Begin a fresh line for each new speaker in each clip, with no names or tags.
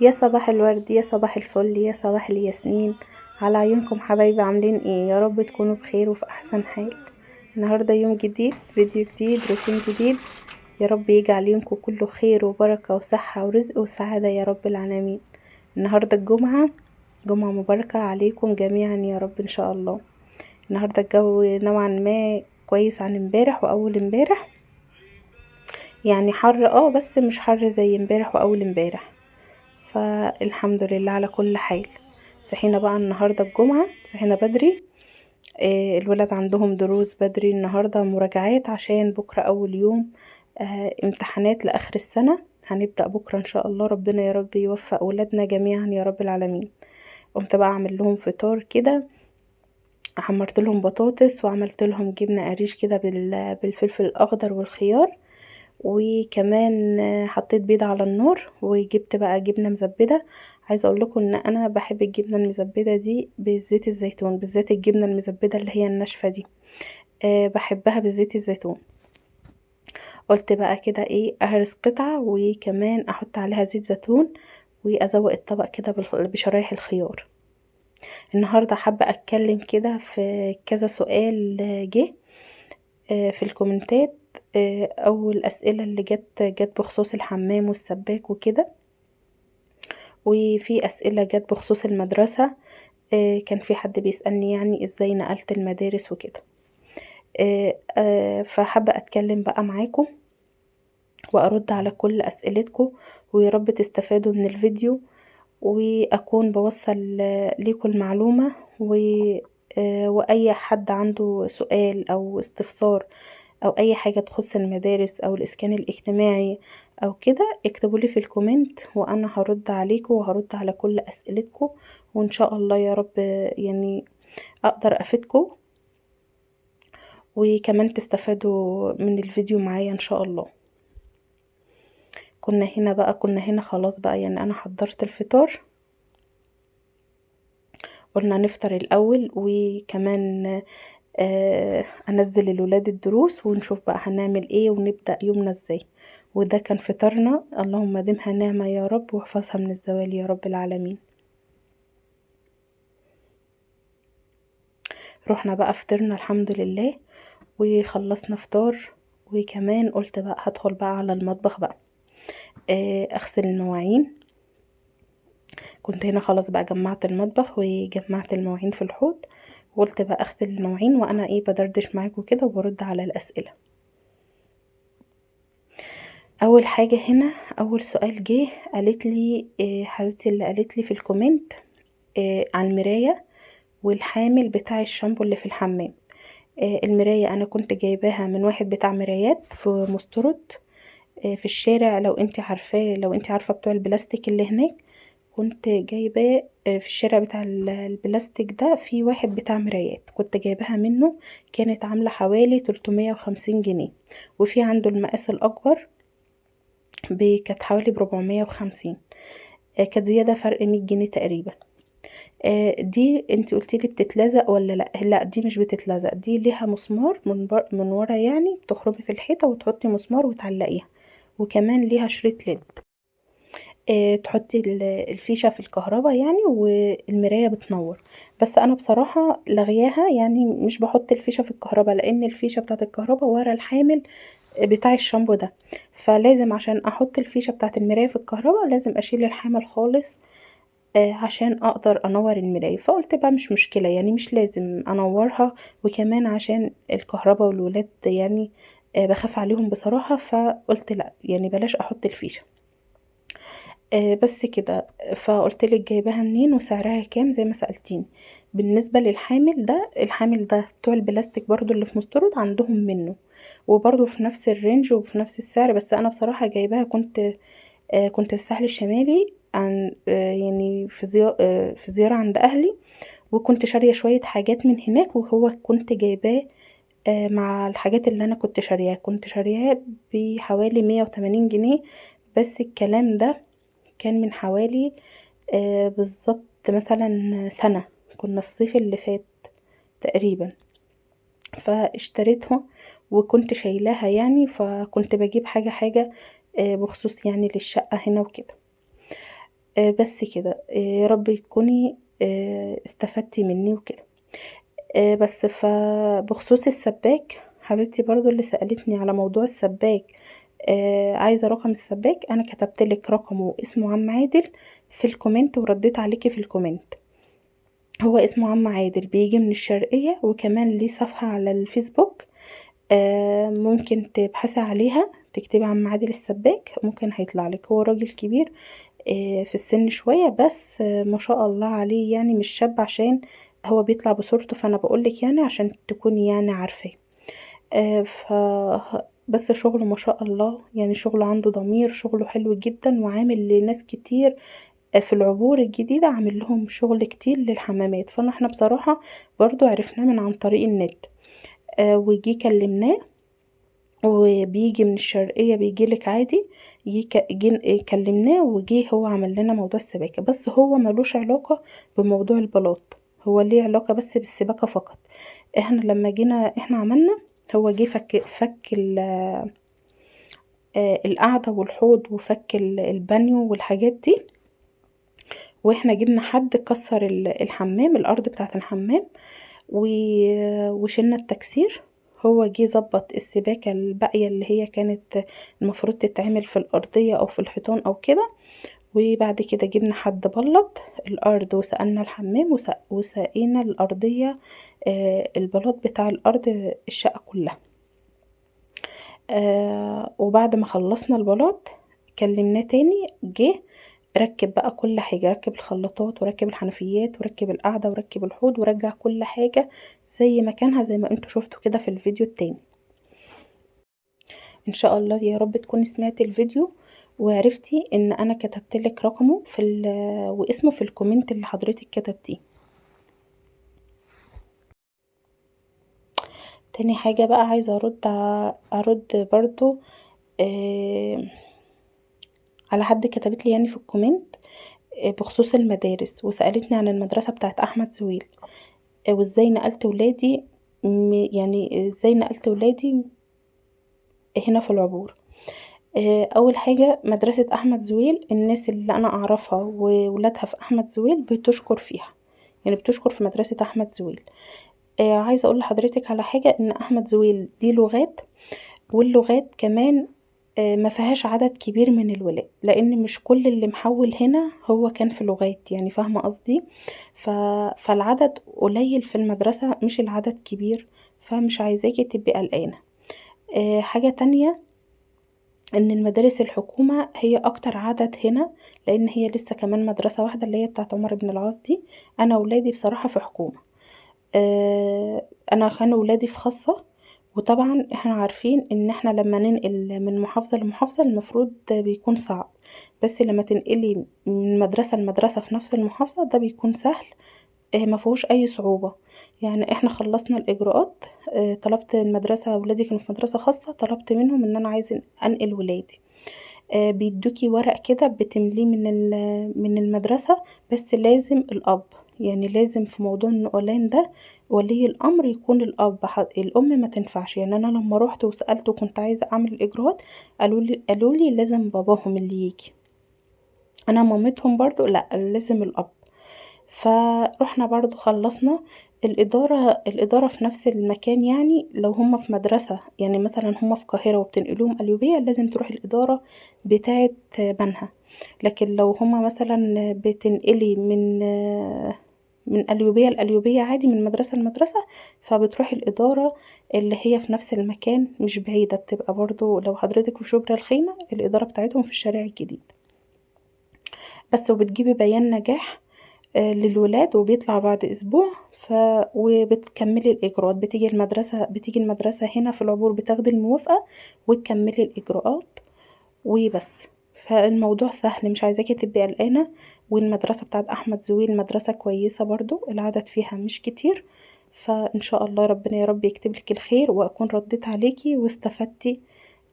يا صباح الورد، يا صباح الفل، يا صباح الياسمين على عيونكم حبايبي. عاملين ايه؟ يا رب تكونوا بخير وفي احسن حال. النهارده يوم جديد، فيديو جديد، روتين جديد. يا رب يجعل يومكم كله خير وبركة وصحة ورزق وسعادة يا رب العالمين. النهارده الجمعة، جمعة مباركة عليكم جميعا يا رب ان شاء الله. النهارده الجو نوعا ما كويس عن امبارح واول امبارح، يعني حر بس مش حر زي امبارح واول امبارح. فالحمد لله على كل حال. صحينا بقى النهارده الجمعة، صحينا بدري. الولاد عندهم دروس بدري النهارده، مراجعات عشان بكرة اول يوم امتحانات لاخر السنة. هنبدأ بكرة ان شاء الله، ربنا يا رب يوفق ولادنا جميعا يا رب العالمين. قمت بقى اعمل لهم فطار كده، حمرت لهم بطاطس وعملت لهم جبنة قريش كده بالفلفل الاخضر والخيار. وكمان حطيت بيض على النار وجبت بقى جبنه مزبده. عايزه اقول لكم ان انا بحب الجبنه المزبده دي بزيت الزيتون، بالذات الجبنه المزبده اللي هي الناشفه دي. بحبها بزيت الزيتون. قلت بقى كده ايه، اهرس قطعه وكمان احط عليها زيت زيتون وازوق الطبق كده بشرايح الخيار. النهارده حابه اتكلم كده في كذا سؤال جه في الكومنتات. او الاسئله اللي جت بخصوص الحمام والسباك وكده. وفي اسئله جت بخصوص المدرسه. كان في حد بيسالني يعني ازاي نقلت المدارس وكده. فحابه اتكلم بقى معاكم وارد على كل اسئلتكم، ويا رب تستفادوا من الفيديو واكون بوصل ليكم المعلومه. واي حد عنده سؤال او استفسار او اي حاجة تخص المدارس او الاسكان الاجتماعي او كده، اكتبوا لي في الكومنت وانا هرد عليكم وهرد على كل اسئلتكم. وان شاء الله يا رب يعني اقدر افيدكم، وكمان تستفادوا من الفيديو معايا ان شاء الله. كنا هنا خلاص بقى، يعني انا حضرت الفطار. قلنا نفطر الاول وكمان انزل الولاد الدروس ونشوف بقى هنعمل ايه ونبدأ يومنا ازاي. وده كان فطارنا، اللهم ديمها نعمة يا رب واحفظها من الزوال يا رب العالمين. رحنا بقى فطرنا الحمد لله وخلصنا فطار. وكمان قلت بقى هدخل بقى على المطبخ بقى اغسل المواعين. كنت هنا خلاص بقى جمعت المطبخ وجمعت المواعين في الحوض، وقلت بقى اغسل المواعين وانا ايه بدردش معاكم كده وبرد على الاسئله. اول حاجه هنا، اول سؤال جه، قالت لي حبيبتي اللي قالت لي في الكومنت عن المرايه والحامل بتاع الشامبو اللي في الحمام. المرايه انا كنت جايباها من واحد بتاع مرايات في مسترد في الشارع. لو انت عارفاه، لو انت عارفه بتوع البلاستيك اللي هناك، كنت جايباه في الشارع بتاع البلاستيك ده. في واحد بتاع مرايات كنت جايباها منه، كانت عامله حوالي 350 جنيه. وفي عنده المقاس الاكبر كانت حوالي ب450. كانت زيادة فرق 100 جنيه تقريبا. دي انت قلتيلي بتتلزق ولا لا؟ لا دي مش بتتلزق، دي ليها مسمار من ورا، يعني بتخرمي في الحيطة وتحطي مسمار وتعلقيها. وكمان ليها شريط ليد. تحطي الفيشة في الكهرباء يعني والمراية بتنور. بس انا بصراحة لغياها، يعني مش بحط الفيشة في الكهرباء لان الفيشة بتاعت الكهرباء ورا الحامل بتاع الشامبو ده. فلازم عشان احط الفيشة بتاعت المراية في الكهرباء لازم اشيل الحامل خالص عشان اقدر انور المراية. فقلت بقى مش مشكلة، يعني مش لازم انورها. وكمان عشان الكهرباء والولاد يعني بخاف عليهم بصراحة، فقلت لا يعني بلاش احط الفيشة. بس كده. فقلت لك جايباها منين وسعرها كام زي ما سألتيني. بالنسبة للحامل ده، الحامل ده بتوع البلاستيك برضو اللي في مستورد عندهم منه، وبرضو في نفس الرينج وفي نفس السعر. بس انا بصراحة جايباها، كنت في الساحل الشمالي عن يعني في زيارة عند اهلي. وكنت شارية شوية حاجات من هناك، وهو كنت جايباه مع الحاجات اللي انا كنت شارياه بحوالي 180 جنيه. بس الكلام ده كان من حوالي بالظبط مثلا سنة، كنا الصيف اللي فات تقريبا. فاشتريتها وكنت شايلاها يعني، فكنت بجيب حاجة حاجة بخصوص يعني للشقة هنا وكده. بس كده. يا رب تكوني استفدتي مني وكده. بس بخصوص السباك حبيبتي برضو اللي سألتني على موضوع السباك، عايزة رقم السباك، انا كتبتلك رقمه، اسمه عم عادل، في الكومنت، ورديت عليكي في الكومنت. هو اسمه عم عادل، بيجي من الشرقية، وكمان ليه صفحة على الفيسبوك. ممكن تبحثي عليها، تكتبي عم عادل السباك، ممكن هيطلع لك. هو راجل كبير في السن شوية، بس ما شاء الله عليه، يعني مش شاب، عشان هو بيطلع بصورته، فانا بقولك يعني عشان تكوني يعني عارفاه. آه، ف بس شغله ما شاء الله، يعني شغله عنده ضمير، شغله حلو جدا، وعامل لناس كتير في العبور الجديدة، عامل لهم شغل كتير للحمامات. احنا بصراحة برضو عرفناه من عن طريق النت. وجي كلمناه، وبيجي من الشرقية، بيجيلك عادي. كلمناه، وجي هو عمل لنا موضوع السباكة، بس هو ملوش علاقة بموضوع البلاط، هو ليه علاقة بس بالسباكة فقط. احنا لما جينا احنا عملنا، هو جه فك القعدة والحوض، وفك البانيو والحاجات دي. واحنا جبنا حد كسر الحمام، الارض بتاعة الحمام، وشلنا التكسير. هو جه ظبط السباكة الباقية اللي هي كانت المفروض تتعمل في الأرضية أو في الحيطان أو كده. وبعد كده جبنا حد بلط الأرض، وسقلنا الحمام، وسقينا الأرضية، البلاط بتاع الأرض، الشقة كلها. وبعد ما خلصنا البلاط كلمناه تاني، جه ركب بقى كل حاجة، ركب الخلاطات، وركب الحنفيات، وركب القعدة، وركب الحوض، ورجع كل حاجة زي ما كانها، زي ما انتوا شفتوا كده في الفيديو التاني. ان شاء الله يا رب تكوني سمعتي الفيديو، وعرفتي ان انا كتبتلك رقمه واسمه في الكومنت اللي حضرتك كتبتيه. تاني حاجة بقى عايزة ارد برضو آه على حد كتبت لي يعني في الكومنت، بخصوص المدارس، وسألتني عن المدرسة بتاعت احمد زويل، وازاي نقلت ولادي، يعني ازاي نقلت ولادي هنا في العبور. اول حاجة مدرسة احمد زويل، الناس اللي انا اعرفها وولادها في احمد زويل بتشكر فيها، يعني بتشكر في مدرسة احمد زويل. عايزة اقول لحضرتك على حاجة، ان احمد زويل دي لغات، واللغات كمان ما فيهاش عدد كبير من الولاد، لان مش كل اللي محول هنا هو كان في لغات، يعني فاهمة قصدي. فالعدد قليل في المدرسة، مش العدد كبير، فمش عايزاكي تبقي قلقانة. حاجة تانية، ان المدارس الحكومة هي اكتر عدد هنا، لان هي لسه كمان مدرسة واحدة اللي هي بتاعت عمر بن العاص دي. انا ولادي بصراحة في حكومة. انا كانوا ولادي في خاصة. وطبعا احنا عارفين ان احنا لما ننقل من محافظة لمحافظة المفروض بيكون صعب، بس لما تنقلي من مدرسة لمدرسة في نفس المحافظة ده بيكون سهل. ما فيهوش اي صعوبة. يعني احنا خلصنا الاجراءات، طلبت المدرسة، ولادي كانوا في مدرسة خاصة، طلبت منهم ان انا عايز انقل ولادي. بيدوكي ورق كده بتمليه من المدرسة، بس لازم الأب، يعني لازم في موضوع النقلان ده ولي الأمر يكون الأب، الأم ما تنفعش. يعني أنا لما روحت وسألت وكنت عايزة أعمل الإجراءات، قالوا لي لازم باباهم اللي يجي. أنا مامتهم برضو لأ، لازم الأب. فروحنا برضو خلصنا. الإدارة في نفس المكان، يعني لو هم في مدرسة، يعني مثلا هم في القاهرة وبتنقلوهم قليوبية، لازم تروح الإدارة بتاعة بنها. لكن لو هم مثلا بتنقلي من قليوبية لقليوبية عادي، من مدرسة لمدرسة، فبتروح الإدارة اللي هي في نفس المكان، مش بعيدة، بتبقى برضو لو حضرتك في شبرا الخيمة، الإدارة بتاعتهم في الشارع الجديد بس. وبتجيبي بيان نجاح للولاد، وبيطلع بعد اسبوع. وبتكملي الاجراءات، بتيجي المدرسه هنا في العبور، بتاخدي الموافقه وتكملي الاجراءات وبس. فالموضوع سهل، مش عايزاكي تبقي قلقانه. والمدرسه بتاعت احمد زويل مدرسه كويسه برضو، العدد فيها مش كتير. فان شاء الله ربنا يا رب يكتب لك الخير، واكون رديت عليكي واستفدتي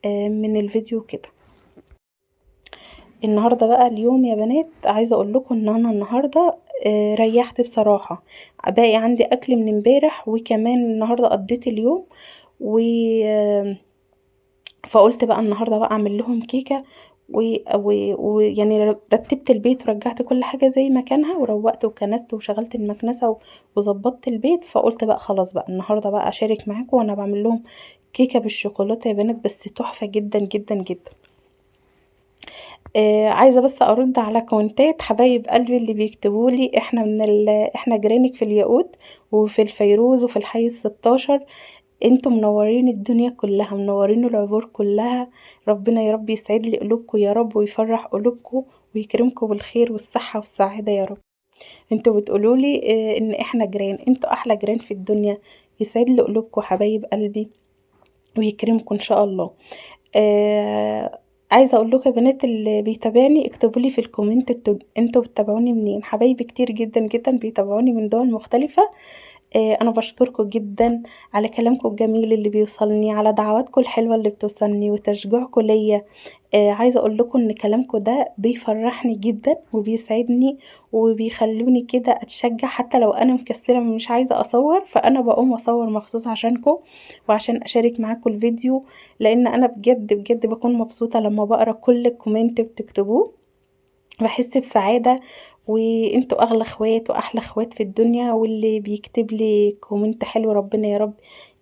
من الفيديو كده. النهارده بقى اليوم يا بنات، عايزه اقول لكم ان انا النهارده ريحت بصراحه. باقي عندي اكل من امبارح، وكمان النهارده قضيت اليوم و فقلت بقى النهارده بقى اعمل لهم كيكه، ويعني رتبت البيت ورجعت كل حاجة زي مكانها، وروقت وكنست وشغلت المكنسة وظبطت البيت. فقلت بقى خلاص بقى النهاردة بقى اشارك معاكم وانا بعمل لهم كيكة بالشوكولاتة يا بنات، بس تحفة جدا جدا جدا. عايزة بس ارد على كومنتات حبايب قلبي اللي بيكتبوا لي احنا احنا جيرانك في الياقوت وفي الفيروز وفي الحي ال16. انتوا منورين الدنيا كلها، منورين العبور كلها. ربنا يا رب يسعد لي قلوبكم يا رب، ويفرح قلوبكم ويكرمكم بالخير والصحة والسعادة يا رب. انتوا بتقولوا لي ان احنا جيران، انتوا احلى جيران في الدنيا. يسعد لي قلوبكم حبايب قلبي ويكرمكم ان شاء الله. آه عايزه اقول لكم يا بنات اللي بيتابعني اكتبوا لي في الكومنت انتوا بتتابعوني منين. حبايبي كتير جدا جدا بيتابعوني من دول مختلفه. انا بشكركم جدا على كلامكم الجميل اللي بيوصلني، على دعواتكم الحلوه اللي بتوصلني وتشجيعكم ليا. عايزه اقول لكم ان كلامكم ده بيفرحني جدا وبيسعدني، وبيخلوني كده اتشجع. حتى لو انا مكسله مش عايزه اصور، فانا بقوم اصور مخصوص عشانكم وعشان اشارك معاكم الفيديو. لان انا بجد بجد بكون مبسوطه لما بقرا كل كومنت بتكتبوه، بحس بسعادة. وانتوا اغلى اخوات واحلى اخوات في الدنيا. واللي بيكتب لي كومنت حلو ربنا يا رب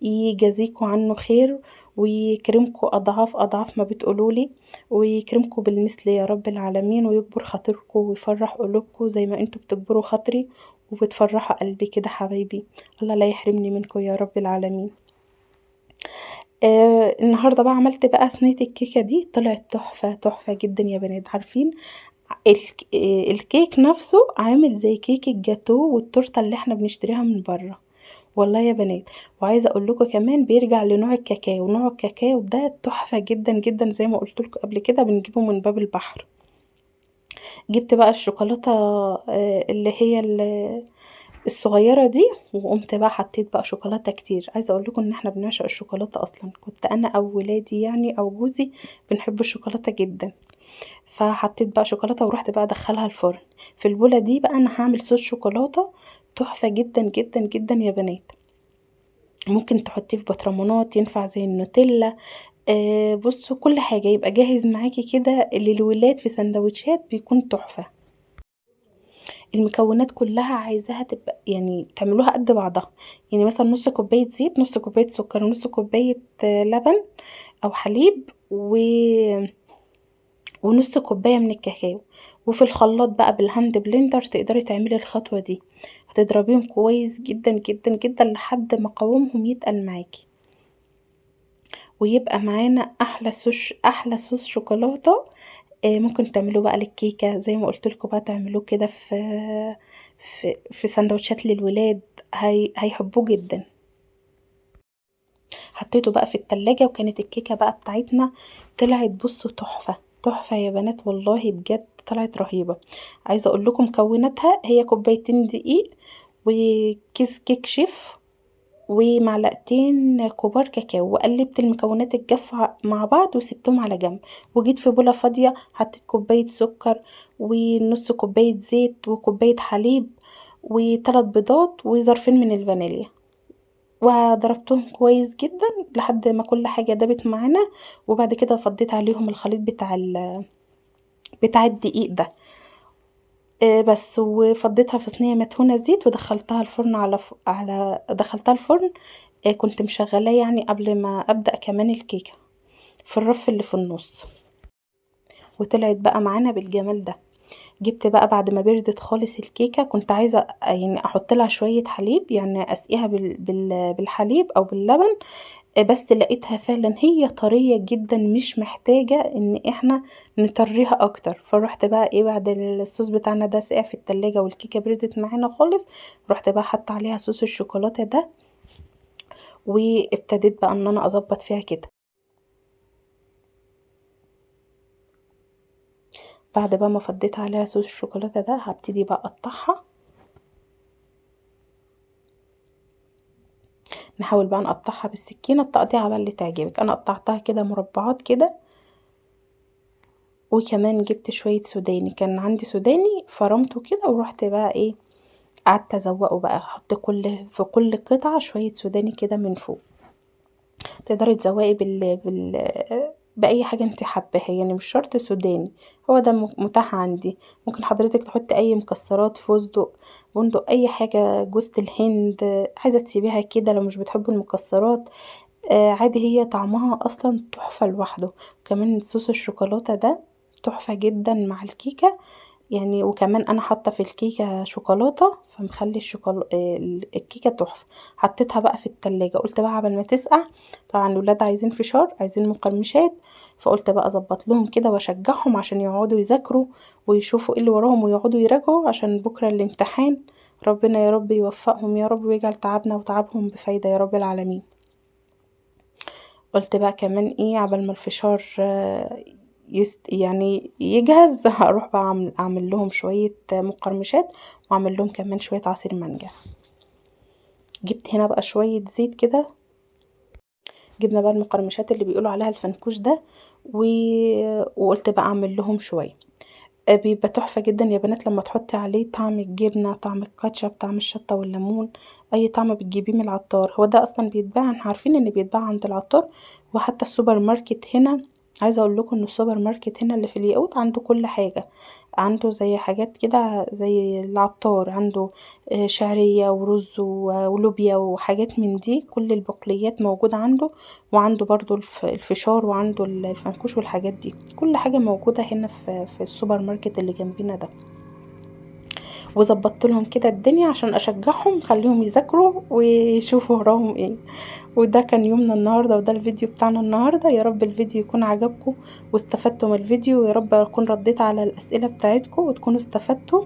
يجازيكوا عنه خير، ويكرمكوا اضعاف اضعاف ما بتقولولي، ويكرمكوا بالمثل يا رب العالمين، ويكبر خاطركوا ويفرح قلوبكوا زي ما انتوا بتكبروا خاطري وبتفرحوا قلبي كده حبايبي. الله لا يحرمني منكم يا رب العالمين. النهارده بقى عملت بقى صينيه الكيكه دي، طلعت تحفه تحفه جدا يا بنات. عارفين الكيك نفسه عامل زي كيك الجاتو والتورته اللي احنا بنشتريها من بره، والله يا بنات. وعايزه اقول لكم كمان بيرجع لنوع الكاكاو. نوع الكاكاو ده تحفه جدا جدا، زي ما قلت لكم قبل كده بنجيبه من باب البحر. جبت بقى الشوكولاته اللي هي الصغيره دي، وقمت بقى حطيت بقى شوكولاته كتير. عايزه اقول لكم ان احنا بنعشق الشوكولاته اصلا، كنت انا او ولادي يعني او جوزي بنحب الشوكولاته جدا. فحطيت بقى شوكولاته ورحت بقى ادخلها الفرن. في البوله دي بقى انا هعمل صوص شوكولاته تحفه جدا جدا جدا يا بنات. ممكن تحطيه في بطرمانات ينفع زي النوتيلا. بصوا كل حاجه يبقى جاهز معاكي كده للولاد في سندوتشات، بيكون تحفه. المكونات كلها عايزاها تبقى يعني تعملوها قد بعضها. يعني مثلا نص كوبايه زيت، نص كوبايه سكر، ونص كوبايه لبن او حليب، ونص كوباية من الكاكاو. وفي الخلاط بقى بالهاند بلندر تقدري تعملي الخطوة دي. هتضربيهم كويس جدا جدا جدا لحد ما قوامهم يتقل معاكي، ويبقى معانا احلى صوص شوكولاتة. ممكن تعملوه بقى للكيكة زي ما قلت لكم، بقى تعملوه كده في سندوتشات للولاد. هيحبوه جدا. حطيته بقى في التلاجة، وكانت الكيكة بقى بتاعتنا طلعت بصوا تحفة تحفة يا بنات، والله بجد طلعت رهيبة. عايزة اقول لكم مكوناتها هي كوبايتين دقيق، وكيس كيك شيف، ومعلقتين كبار كاكاو. وقلبت المكونات الجافة مع بعض وسبتهم على جنب. وجيت في بولة فاضية حطيت كوباية سكر، ونص كوباية زيت، وكوباية حليب، وثلاث بيضات، وظرفين من الفانيليا. وضربتهم كويس جدا لحد ما كل حاجة دابت معانا. وبعد كده فضيت عليهم الخليط بتاع الدقيق ده. بس وفضيتها في صينية مدهونة زيت، ودخلتها الفرن دخلتها الفرن. كنت مشغلاه يعني قبل ما ابدأ كمان الكيكة في الرف اللي في النص. وطلعت بقى معانا بالجمال ده. جبت بقى بعد ما بردت خالص الكيكة، كنت عايزة يعني احط لها شوية حليب، يعني اسقيها بالحليب او باللبن. بس لقيتها فعلا هي طرية جدا، مش محتاجة ان احنا نطريها اكتر. فروحت بقى ايه بعد الصوص بتاعنا ده سقع في التلاجة والكيكة بردت معانا خالص، رحت بقى حط عليها صوص الشوكولاتة ده، وابتديت بقى ان انا اظبط فيها كده. بعد بقى ما فضيت عليها صوص الشوكولاتة ده هبتدي بقى اقطعها. نحاول بقى نقطعها بالسكينة التقطيعة بقى اللي تعجبك. انا قطعتها كده مربعات كده. وكمان جبت شوية سوداني، كان عندي سوداني فرمته كده، ورحت بقى ايه قعدت ازوقه بقى، احط في كل قطعة شوية سوداني كده من فوق. تقدري تزوقي باي حاجه انت حباها، يعني مش شرط سوداني، هو ده متاح عندي. ممكن حضرتك تحطي اي مكسرات، فستق، بندق، اي حاجه، جوز الهند، عايزه تسيبيها كده لو مش بتحبي المكسرات. عادي، هي طعمها اصلا تحفه لوحده. كمان صوص الشوكولاته ده تحفه جدا مع الكيكه يعني. وكمان انا حاطه في الكيكه شوكولاته، فمخلي الكيكه تحفه. حطيتها بقى في التلاجة، قلت بقى قبل ما تسقع. طبعا الولاد عايزين فشار، عايزين مقرمشات، فقلت بقى اظبط لهم كده واشجعهم عشان يقعدوا يذاكروا ويشوفوا ايه اللي وراهم ويقعدوا يراجعوا عشان بكره الامتحان. ربنا يا رب يوفقهم يا رب، ويجعل تعبنا وتعبهم بفايده يا رب العالمين. قلت بقى كمان ايه، عبال ما الفشار يعني يجهز هروح بقى اعمل لهم شوية مقرمشات، واعمل لهم كمان شوية عصير مانجا. جبت هنا بقى شوية زيت كده، جبنا بقى المقرمشات اللي بيقولوا عليها الفنكوش ده وقلت بقى اعمل لهم شوية. بيبقى تحفة جدا يا بنات لما تحطي عليه طعم الجبنة، طعم الكاتشب، طعم الشطة والليمون، اي طعم بتجيبيه من العطار. هو ده اصلا بيتباع، احنا عارفين ان بيتباع عند العطار وحتى السوبر ماركت هنا. عايزه اقول لكم ان السوبر ماركت هنا اللي في الياقوت عنده كل حاجه، عنده زي حاجات كده زي العطار، عنده شعريه ورز ولوبيا وحاجات من دي، كل البقوليات موجوده عنده. وعنده برضو الفشار، وعنده الفنكوش والحاجات دي، كل حاجه موجوده هنا في السوبر ماركت اللي جنبنا ده. وظبطت لهم كده الدنيا عشان اشجعهم، خليهم يذاكروا ويشوفوا وراهم ايه. وده كان يومنا النهارده، وده الفيديو بتاعنا النهارده. يا رب الفيديو يكون عجبكم واستفدتوا من الفيديو، ويا رب اكون رديت على الاسئله بتاعتكم وتكونوا استفدتوا.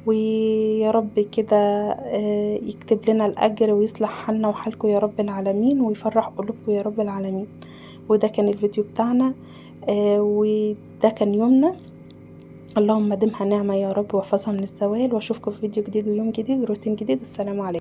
ويا رب كده يكتب لنا الاجر ويصلح حالنا وحالكم يا رب العالمين، ويفرح قلوبكم يا رب العالمين. وده كان الفيديو بتاعنا، وده كان يومنا. اللهم دمها نعمة يا رب، واحفظها من الزوال. واشوفكم في فيديو جديد ويوم جديد وروتين جديد. والسلام عليكم.